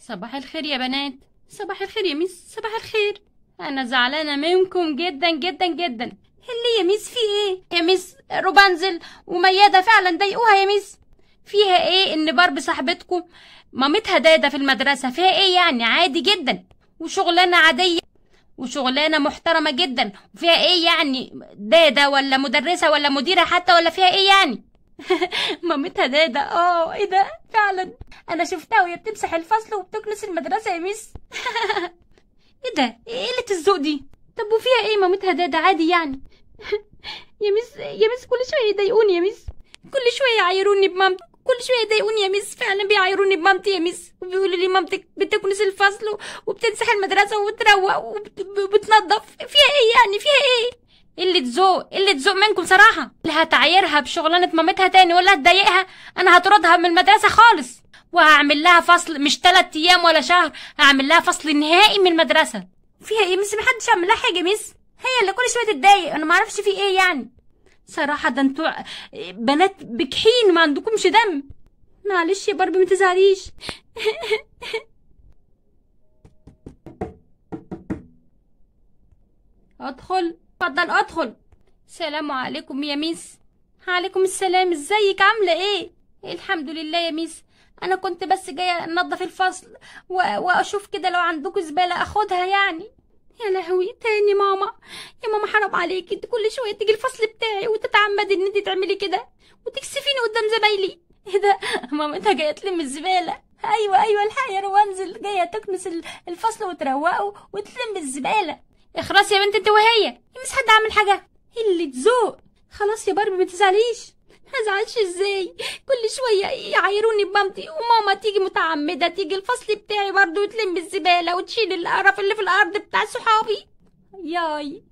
صباح الخير يا بنات. صباح الخير يا ميس. صباح الخير. انا زعلانه منكم جدا جدا جدا. اللي يا ميس في ايه يا ميس؟ روبانزل وميادة فعلا ضايقوها يا ميس. فيها ايه ان باربي صاحبتكم مامتها داده في المدرسه؟ فيها ايه يعني؟ عادي جدا وشغلانه عاديه وشغلانه محترمه جدا. وفيها ايه يعني؟ داده ولا مدرسه ولا مديره حتى، ولا فيها ايه يعني؟ مامتها داده. ايه ده فعلا؟ انا شفتها وهي بتمسح الفصل وبتكنس المدرسه يا ميس. ايه ده؟ ايه قله الذوق دي؟ طب وفيها ايه مامتها داده؟ عادي يعني. يا ميس يا ميس كل شويه يضايقوني يا ميس، كل شويه يعايروني بمامتي، كل شويه يضايقوني يا ميس. فعلا بيعايروني بمامتي يا ميس، وبيقولوا لي مامتك بتكنس الفصل وبتمسح المدرسه وبتروق وبتنظف. فيها ايه يعني؟ فيها ايه؟ قله ذوق، قله ذوق منكم صراحه. اللي هتعايرها بشغلانه مامتها تاني ولا هتضايقها انا هطردها من المدرسه خالص، وهعمل لها فصل مش 3 ايام ولا شهر، هعمل لها فصل نهائي من المدرسه. فيها ايه ميس؟ محدش عمل لها حاجه ميس، هي اللي كل شويه تتضايق. انا ما اعرفش في ايه يعني صراحه. ده انتوا بنات بجحين ما عندكمش دم. معلش يا باربي ما تزعليش. ادخل، اتفضل ادخل. السلام عليكم يا ميس. عليكم السلام. ازيك؟ عامله ايه؟ الحمد لله يا ميس. انا كنت بس جايه انضف الفصل واشوف كده لو عندكم زباله اخدها يعني. يا لهوي تاني ماما؟ يا ماما حرام عليكي، انت كل شويه تيجي الفصل بتاعي وتتعمدي ان انت تعملي كده وتكسفيني قدام زمايلي. ايه ده؟ مامتها جايه تلم الزباله. ايوه الحق يا روانزل، جايه تكنس الفصل وتروقه وتلم الزباله. اخرسي يا بنت انت وهي. يا مش حد عامل حاجه؟ قله ذوق. خلاص يا باربي ما تزعليش. هزعلش ازاي؟ كل شويه يعايروني بمامتي، وماما تيجي متعمده تيجي الفصل بتاعي برضه وتلم الزباله وتشيل القرف اللي في الارض بتاع صحابي. ياي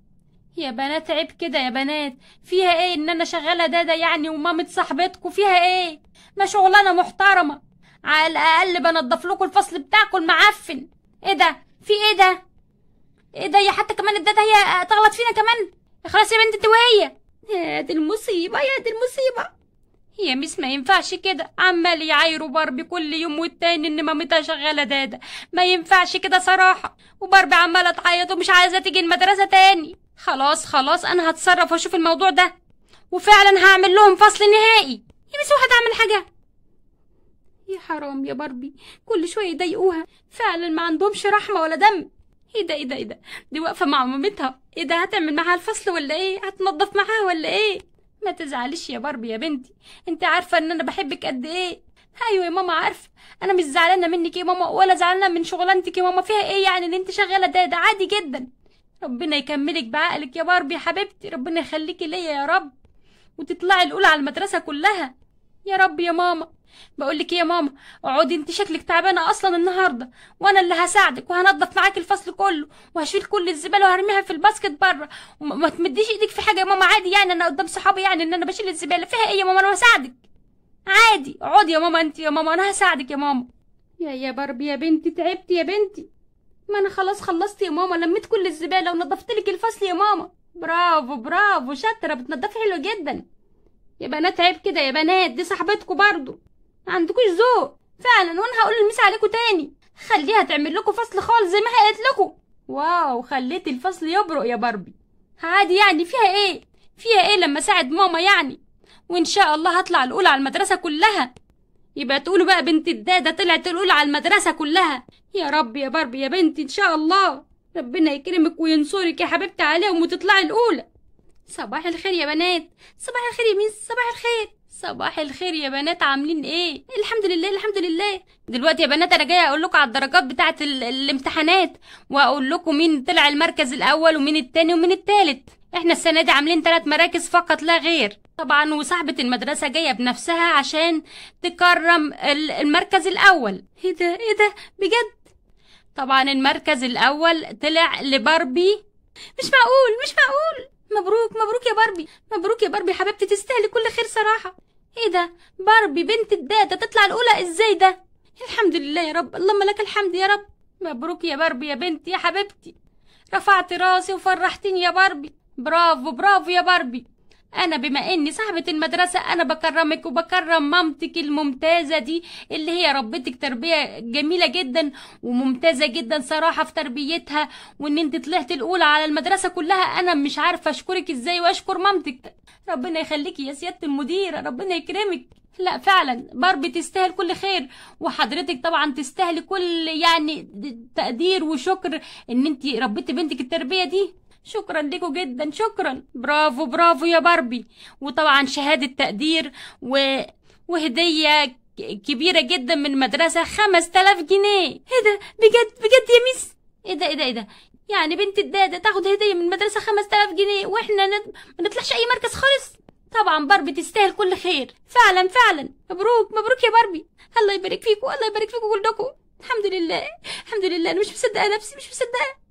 يا بنات عيب كده يا بنات. فيها ايه ان انا شغاله داده يعني ومامة صاحبتكم؟ فيها ايه؟ ما شغلانه محترمه، على الاقل بنضف لكم الفصل بتاعكم المعفن. ايه ده؟ في ايه ده؟ ايه ده؟ يا حتى كمان الداده هي تغلط فينا كمان؟ خلاص يا بنت انت وهي. يا دي المصيبه، يا دي المصيبه. يا ميس ما ينفعش كده، عمال يعايروا باربي كل يوم والتاني ان مامتها شغاله داده. ما ينفعش كده صراحه. وباربي عماله تعيط ومش عايزه تيجي المدرسه تاني. خلاص انا هتصرف واشوف الموضوع ده، وفعلا هعمل لهم فصل نهائي. يا ميس واحد عمل حاجه؟ يا حرام يا باربي، كل شويه يضايقوها. فعلا ما عندهمش رحمه ولا دم. ايه ده؟ دي واقفه مع مامتها. ايه ده؟ هتعمل معاها الفصل ولا ايه؟ هتنظف معاها ولا ايه؟ ما تزعليش يا باربي يا بنتي، انت عارفه ان انا بحبك قد ايه. ايوه يا ماما عارفه. انا مش زعلانه منك يا ماما ولا زعلانه من شغلانتك يا ماما. فيها ايه يعني ان انت شغاله ده عادي جدا. ربنا يكملك بعقلك يا باربي يا حبيبتي، ربنا يخليكي ليا يا رب، وتطلعي الاولى على المدرسه كلها يا رب يا ماما. بقولك ايه يا ماما، اقعدي انت شكلك تعبانه اصلا النهارده، وانا اللي هساعدك وهنضف معاكي الفصل كله وهشيل كل الزباله وهرميها في الباسكت بره. وما تمديش ايدك في حاجه يا ماما، عادي يعني انا قدام صحابي يعني ان انا بشيل الزباله. فيها ايه يا ماما؟ انا هساعدك عادي. اقعدي يا ماما انت يا ماما، انا هساعدك يا ماما. يا باربي يا بنتي تعبتي يا بنتي. ما انا خلاص خلصت يا ماما، لميت كل الزباله ونضفت لك الفصل يا ماما. برافو شاطره، بتنضفي حلو جدا يا بنات. عيب كده يا بنات، دي صاحبتكم برضو، ما عندكوش ذوق فعلا. وانا هقول الميس عليكم تاني، خليها تعمل لكم فصل خالص زي ما هي قالت لكم. واو خليتي الفصل يبرق يا باربي. عادي يعني. فيها ايه لما اساعد ماما يعني؟ وان شاء الله هطلع الاولى على المدرسه كلها. يبقى تقولوا بقى بنت الداده طلعت الاولى على المدرسه كلها. يا رب يا باربي يا بنتي ان شاء الله ربنا يكرمك وينصرك يا حبيبتي عليهم وتطلعي الاولى. صباح الخير يا بنات. صباح الخير يا ميس. صباح الخير. صباح الخير يا بنات، عاملين ايه؟ الحمد لله. دلوقتي يا بنات انا جايه اقول لكم على الدرجات بتاعه الامتحانات، واقول لكم مين طلع المركز الاول ومين التاني ومين التالت. احنا السنه دي عاملين 3 مراكز فقط لا غير طبعا، وصاحبه المدرسه جايه بنفسها عشان تكرم المركز الاول. ايه ده بجد؟ طبعا المركز الاول طلع لباربي. مش معقول. مبروك يا باربي، مبروك يا باربي حبيبتي، تستاهلي كل خير صراحه. ايه ده؟ باربي بنت الداده تطلع الاولى ازاي ده؟ الحمد لله يا رب، اللهم لك الحمد يا رب. مبروك يا باربي يا بنتي يا حبيبتي، رفعت راسي وفرحتيني يا باربي. برافو يا باربي. انا بما اني صاحبة المدرسة انا بكرمك وبكرم مامتك الممتازة دي اللي هي ربتك تربية جميلة جدا وممتازة جدا صراحة في تربيتها، وان انت طلعت الاولى على المدرسة كلها. انا مش عارفة اشكرك ازاي واشكر مامتك. ربنا يخليكي يا سيادة المديرة، ربنا يكرمك. لا فعلا باربي تستاهل كل خير، وحضرتك طبعا تستاهلي كل يعني تقدير وشكر ان انت ربيتي بنتك التربية دي. شكرا لكم جدا، شكرا، برافو برافو يا باربي. وطبعا شهادة تقدير وهدية كبيرة جدا من المدرسة، 5000 جنيه. ايه ده بجد بجد يا ميس؟ ايه ده يعني بنت الدادة تاخد هدية من المدرسة 5000 جنيه واحنا ما نطلعش اي مركز خالص؟ طبعا باربي تستاهل كل خير، فعلا فعلا. مبروك مبروك يا باربي، الله يبارك فيكم، الله يبارك فيكم كلكم. الحمد لله الحمد لله، انا مش مصدقة نفسي، مش مصدقة.